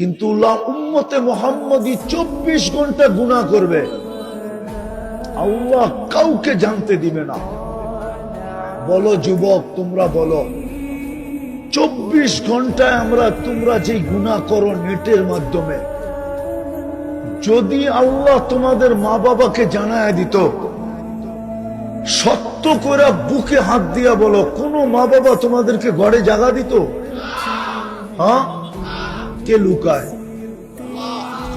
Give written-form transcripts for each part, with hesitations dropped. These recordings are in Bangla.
কিন্তু উম্মতে মুহাম্মদী 24 ঘন্টা গুনাহ করবে, আল্লাহ কাউকে জানতে দিবে না। বলো যুবক, তোমরা বলো, 24 ঘন্টায় তোমরা যে গুনাহ করো নেটের মাধ্যমে, যদি আল্লাহ তোমাদের মা বাবাকে জানায় দিত, সত্য করে বুকে হাত দিয়া বলো, কোন মা বাবা তোমাদেরকে ঘরে জাগা দিত? হ্যাঁ, কে লুকায়?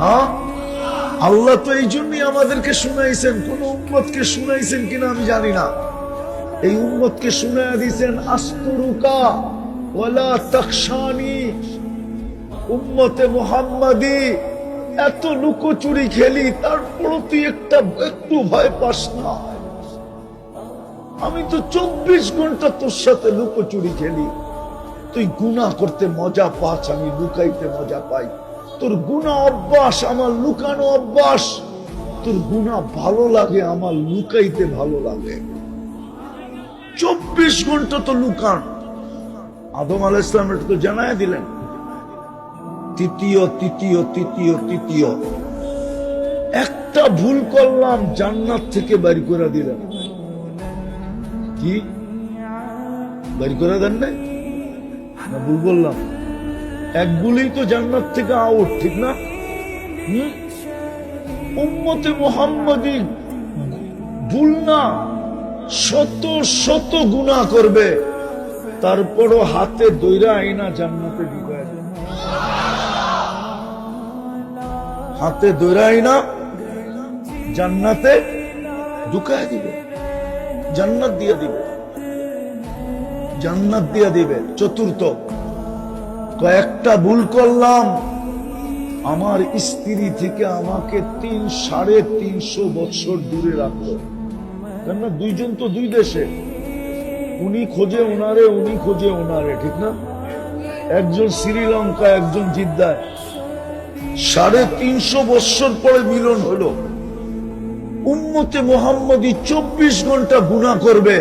হ্যাঁ, আল্লাহ তো এই জন্যই আমাদেরকে শুনাইছেন। কোন উম্মতকে শুনাইছেন কিনা আমি জানি না, এই উম্মতকে শুনাইয়া দিয়েছেন আস্তুরুকা ওয়ালা তাখশানি। উম্মতে মুহাম্মাদি, এত লুকোচুরি খেলি, তারপরও তুই একটু ভয় পাস না? আমি তো 24 ঘন্টা তোর সাথে লুকোচুরি খেলি, তুই গুনাহ করতে মজা পাস, আমি লুকাইতে মজা পাই। তোর গুনাহ অভ্যাস, আমার লুকানো অভ্যাস। তোর গুনাহ ভালো লাগে, আমার লুকাইতে ভালো লাগে। 24 ঘন্টা তো লুকান। আদম আলাইহিস সালাম তো জানায় দিলেন, তৃতীয় একটা ভুল করলাম, জান্নাত থেকে বাড়ি করে দিলেন। কি বাড়ি করে দেন না? ভুল বললাম? এক ভুলেই তো জান্নাত থেকে আউট, ঠিক না? উম্মতে মুহাম্মাদি ভুল না, শত শত গুনাহ করবে, তারপরও হাতে দইরা আইনা জান্নাতে ঢুকায় দেবে। হাতে দইরা আইনা জান্নাতে ঢুকায় দিবে, জান্নাত দিয়ে দিবে, জান্নাত দিয়ে দিবে। চতুর্থ, কয়েকটা ভুল করলাম, আমার স্ত্রী থেকে আমাকে 350 বছর দূরে রাখলো। কেননা দুইজন তো দুই দেশে, উনি খোঁজে ওনারে, উনি খোঁজে ওনারে, ঠিক না? একজন শ্রীলঙ্কা, একজন জিদ্দায়। 350 বছর পরে মিলন হলো। উম্মতে মুহাম্মাদি 24 ঘন্টা গুনাহ করবে,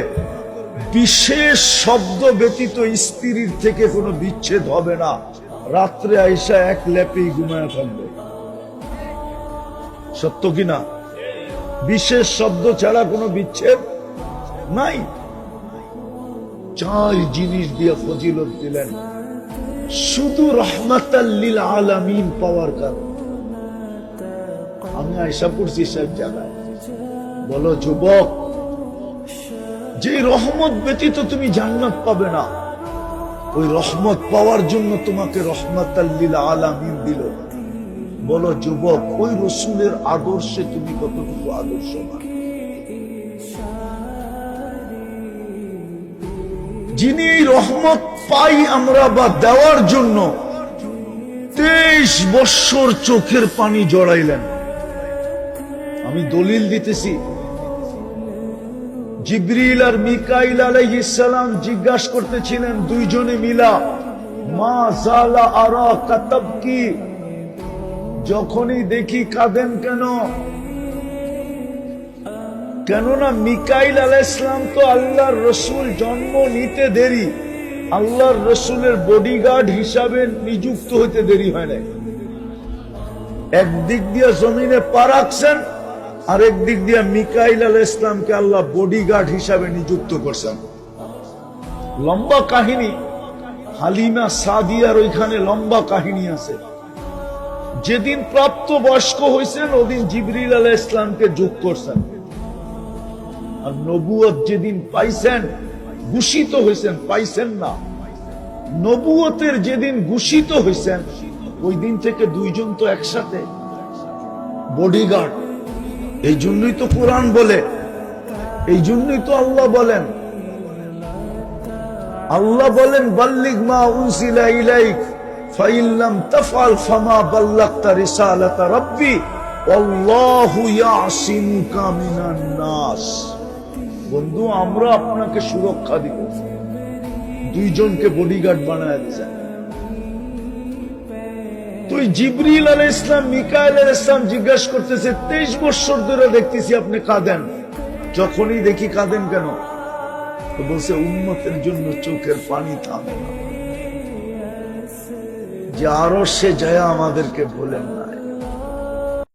বিশেষ শব্দ ব্যতীত স্ত্রীর থেকে কোনো বিচ্ছেদ হবে না। রাত্রে আইসা এক লেপেই ঘুমায় থাকবে। সত্য কিনা? বিশেষ শব্দ ছাড়া কোনো বিচ্ছেদ নাই। 4 জিনিস দিয়ে ফজিলত দিলেন, শুধু রহমাতাল লিল আলামিন পাওয়ার কারণ। আমি আয়সা পড়ছি সব জায়গায়। বলো যুবক, যে রহমত ব্যতীত তুমি জান্নাত পাবে না, ওই রহমত পাওয়ার জন্য তোমাকে রহমাতাল লিল আলামিন দিল। বলো যুবক, ওই রসুলের আদর্শে তুমি কতটুকু আদর্শবান? যিনি এই রহমত পাই আমরা বা দেওয়ার জন্য 23 বৎসর চোখের পানি জড়াইলেন। আমি দলিল দিতেছি, জিবরিল আর মিকাইল আলাইহিস সালাম জিজ্ঞাসা করতেছিলেন দুইজনে মিলা, মা জালা আরা কাতাবকি, যখনই দেখি কাঁদেন কেন? কেননা মিকাইল আলাইহিস সালাম তো আল্লাহর রসুল জন্ম নিতে দেরি, আল্লাহর রসুলের বডিগার্ড হিসাবে নিযুক্ত হইতে দেরি হয় নাই। একদিক দিয়ে জমিনে পা রাখছেন, আর একদিক দিয়ে মিকাইল আলাইহিস সালামকে আল্লাহ বডিগার্ড হিসাবে নিযুক্ত করছেন। লম্বা কাহিনী, হালিমা সাদিয়ার ওইখানে লম্বা কাহিনী আছে। যেদিন প্রাপ্ত বয়স্ক হয়েছেন, ওদিন জিবরিল আলাইহিস সালামকে যোগ করছেন। আর নবুয়ত যেদিন পাইছেন, ঘোষিত হয়েছেন, পাইছেন না, নবুয়তের যেদিন ঘোষিত হয়েছেন, ওই দিন থেকে দুইজন তো একসাথে বডিগার্ড। এই জন্যই তো কোরআন বলে, এই জন্যই তো আল্লাহ বলেন, বাল্লিগ মা উনজিলা ইলাইক ফাইন লাম তাফআল ফামা বাল্লাগতা রিসালাতা রাব্বি আল্লাহু ইয়াসিমুকা মিনান নাস। বন্ধু, আমরা আপনাকে সুরক্ষা দিব, দুইজনকে বডিগার্ড বানায় দিয়েছেন। তুই জিবরিল আলাইহিস সালাম, মিকাইল আলাইহিস সালাম জিজ্ঞাসা করতেছে, 23 বছর ধরে দেখতেছি আপনি কাঁদেন, যখনই দেখি কাঁদেন কেন? তো বলছে, উম্মতের জন্য চোখের পানি থামে না। যে আরো সে জয়া আমাদেরকে ভোলেন না।